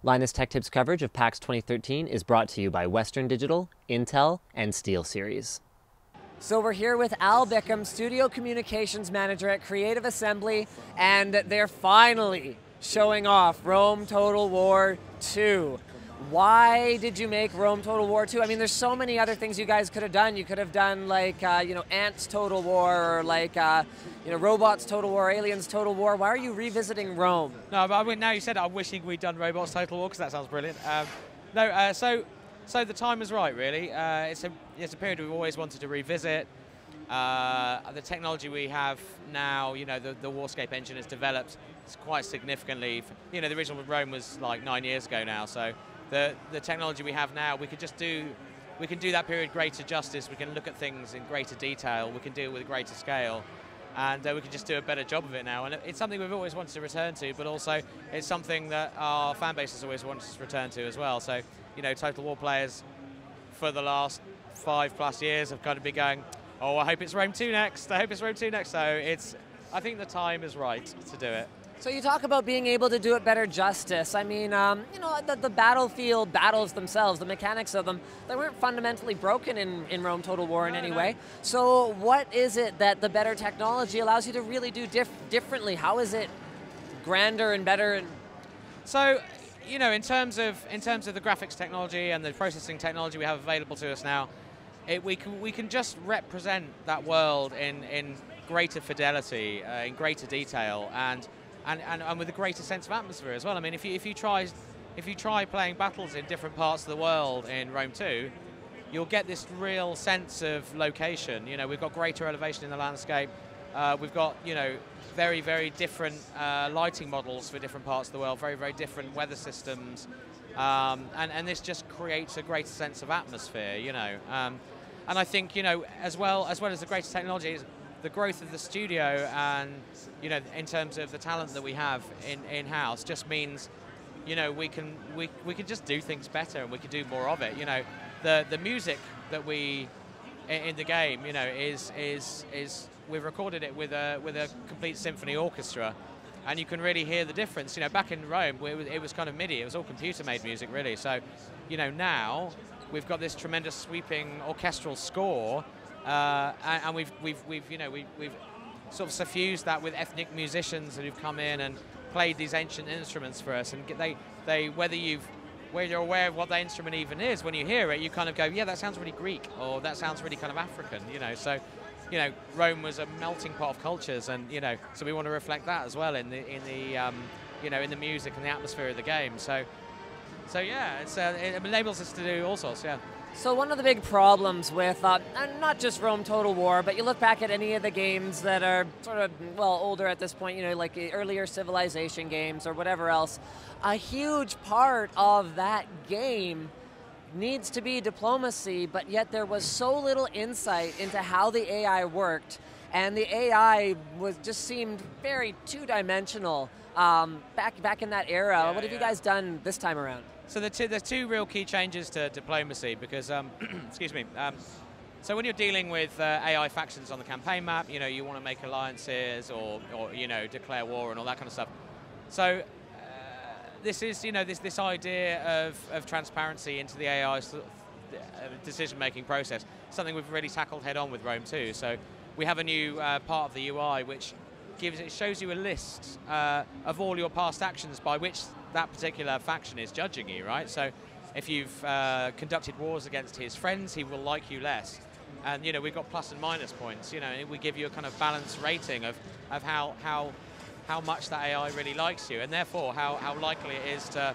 Linus Tech Tips coverage of PAX 2013 is brought to you by Western Digital, Intel, and SteelSeries. So we're here with Al Bickham, Studio Communications Manager at Creative Assembly, and they're finally showing off Rome Total War 2. Why did you make Rome Total War 2? I mean, there's so many other things you guys could have done. You could have done like, Ants Total War, or like, Robots Total War, Aliens Total War. Why are you revisiting Rome? No, but I mean, now you said it, I'm wishing we'd done Robots Total War, because that sounds brilliant. So the time is right, really. It's a period we've always wanted to revisit. The technology we have now, the Warscape engine has developed quite significantly. The original Rome was like 9 years ago now, so the technology we have now, we can do that period greater justice. We can look at things in greater detail. We can do it with a greater scale, and we can just do a better job of it now. And it's something we've always wanted to return to, but also it's something that our fan base has always wanted to return to as well. So, Total War players for the last 5+ years have kind of been going, oh, I hope it's Rome 2 next. I hope it's Rome 2 next. So I think the time is right to do it. So you talk about being able to do it better justice. I mean, the battlefield battles themselves, the mechanics of them, they weren't fundamentally broken in Rome Total War in any way. So what is it that the better technology allows you to really do differently? How is it grander and better? So, in terms of the graphics technology and the processing technology we have available to us now, we can just represent that world in greater fidelity, in greater detail, and with a greater sense of atmosphere as well. I mean, if you try playing battles in different parts of the world in Rome 2, you'll get this real sense of location. We've got greater elevation in the landscape. We've got very, very different lighting models for different parts of the world, very, very different weather systems, and this just creates a greater sense of atmosphere. And I think as well as the greater technology, the growth of the studio and in terms of the talent that we have in-house just means we can just do things better, and we can do more of it. The music that we in the game is we've recorded it with a complete symphony orchestra, and you can really hear the difference. Back in Rome it was kind of MIDI, it was all computer made music really. So now we've got this tremendous sweeping orchestral score. And we've sort of suffused that with ethnic musicians who've come in and played these ancient instruments for us, and whether you're aware of what that instrument even is, when you hear it, you kind of go, yeah, that sounds really Greek, or that sounds really kind of African, So, Rome was a melting pot of cultures, and so we want to reflect that as well in the music and the atmosphere of the game. So yeah, it enables us to do all sorts, yeah. So one of the big problems with, not just Rome Total War, but you look back at any of the games that are sort of, older at this point, like the earlier Civilization games or whatever else, a huge part of that game needs to be diplomacy, but yet there was so little insight into how the AI worked, and the AI just seemed very two-dimensional back in that era. Yeah, what have you guys done this time around? So there's two real key changes to diplomacy, because, excuse me, so when you're dealing with AI factions on the campaign map, you want to make alliances or declare war and all that kind of stuff. So this is, this idea of transparency into the AI's decision-making process, something we've really tackled head-on with Rome 2. So we have a new part of the UI which shows you a list of all your past actions by which that particular faction is judging you, right? So if you've conducted wars against his friends, he will like you less. And we've got plus and minus points. We give you a kind of balanced rating of how much that AI really likes you, and therefore how likely it is to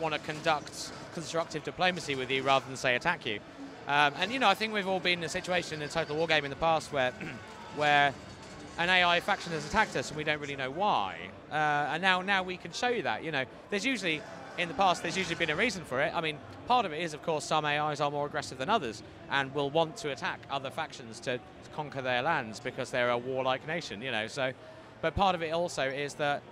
want to conduct constructive diplomacy with you rather than, say, attack you. And I think we've all been in a situation in a Total War game in the past where an AI faction has attacked us and we don't really know why. And now we can show you that. In the past, there's usually been a reason for it. I mean, part of it is, of course, some AIs are more aggressive than others and will want to attack other factions to conquer their lands because they're a warlike nation, So, but part of it also is that,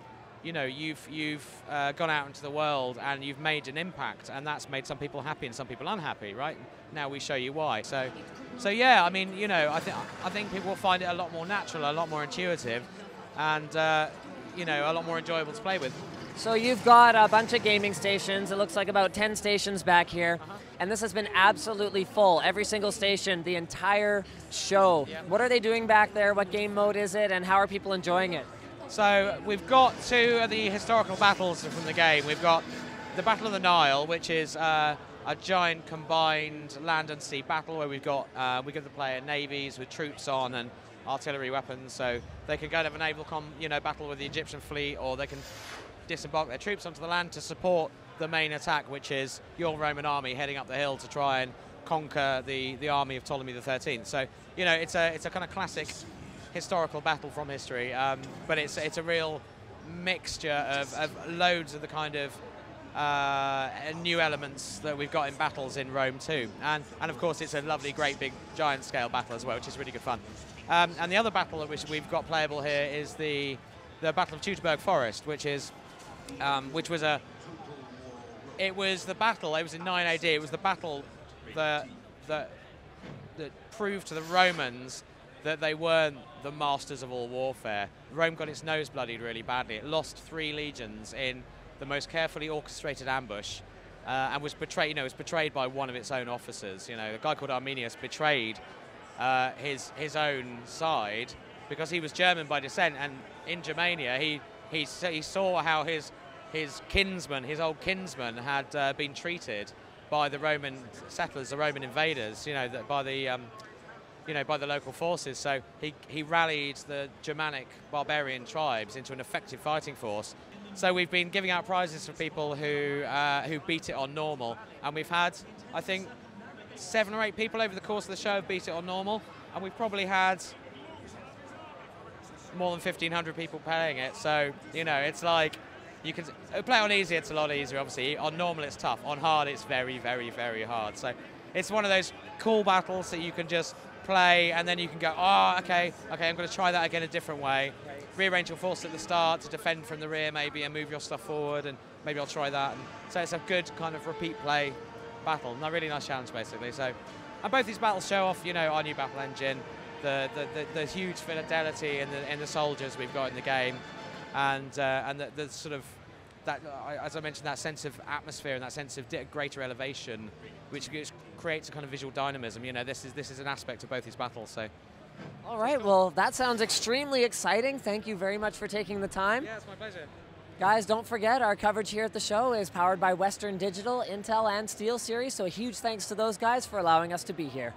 you've gone out into the world and you've made an impact, and that's made some people happy and some people unhappy, right? Now we show you why. So yeah, I mean, I think people will find it a lot more natural, a lot more intuitive, and a lot more enjoyable to play with. So you've got a bunch of gaming stations. It looks like about 10 stations back here. And this has been absolutely full. Every single station, the entire show. Yep. What are they doing back there? What game mode is it? And how are people enjoying it? So we've got two of the historical battles from the game. We've got the Battle of the Nile, which is a giant combined land and sea battle where we give the player navies with troops on and artillery weapons, so they can go and have a naval battle with the Egyptian fleet, or they can disembark their troops onto the land to support the main attack, which is your Roman army heading up the hill to try and conquer the army of Ptolemy XIII. So it's a kind of classic historical battle from history, but it's a real mixture of loads of the kind of new elements that we've got in battles in Rome too, and of course it's a lovely, great, big, giant scale battle as well, which is really good fun. And the other battle which we've got playable here is the Battle of Teutoburg Forest, which was the battle. It was in 9 AD. It was the battle that proved to the Romans that they weren't the masters of all warfare. Rome got its nose bloodied really badly. It lost 3 legions in the most carefully orchestrated ambush, and was betrayed. Was betrayed by one of its own officers. A guy called Arminius betrayed his own side because he was German by descent, and in Germania he saw how his old kinsman, had been treated by the Roman settlers, the Roman invaders. By the local forces. So he rallied the Germanic barbarian tribes into an effective fighting force. So we've been giving out prizes for people who beat it on normal, and we've had, I think, 7 or 8 people over the course of the show have beat it on normal, and we've probably had more than 1,500 people playing it. So it's like you can play on easy. It's a lot easier, obviously. On normal, it's tough. On hard, it's very, very, very hard. So it's one of those cool battles that you can just play, and then you can go, okay, I'm going to try that again a different way. Rearrange your force at the start to defend from the rear maybe, and move your stuff forward, and maybe I'll try that. And so it's a good kind of repeat play battle, and a really nice challenge basically. So, and both these battles show off, our new battle engine, the huge fidelity in the soldiers we've got in the game, and the sort of that, as I mentioned, that sense of atmosphere and that sense of greater elevation, which creates a kind of visual dynamism. This is an aspect of both these battles. So. All right, well, that sounds extremely exciting. Thank you very much for taking the time. Yeah, it's my pleasure. Guys, don't forget, our coverage here at the show is powered by Western Digital, Intel, and SteelSeries, so a huge thanks to those guys for allowing us to be here.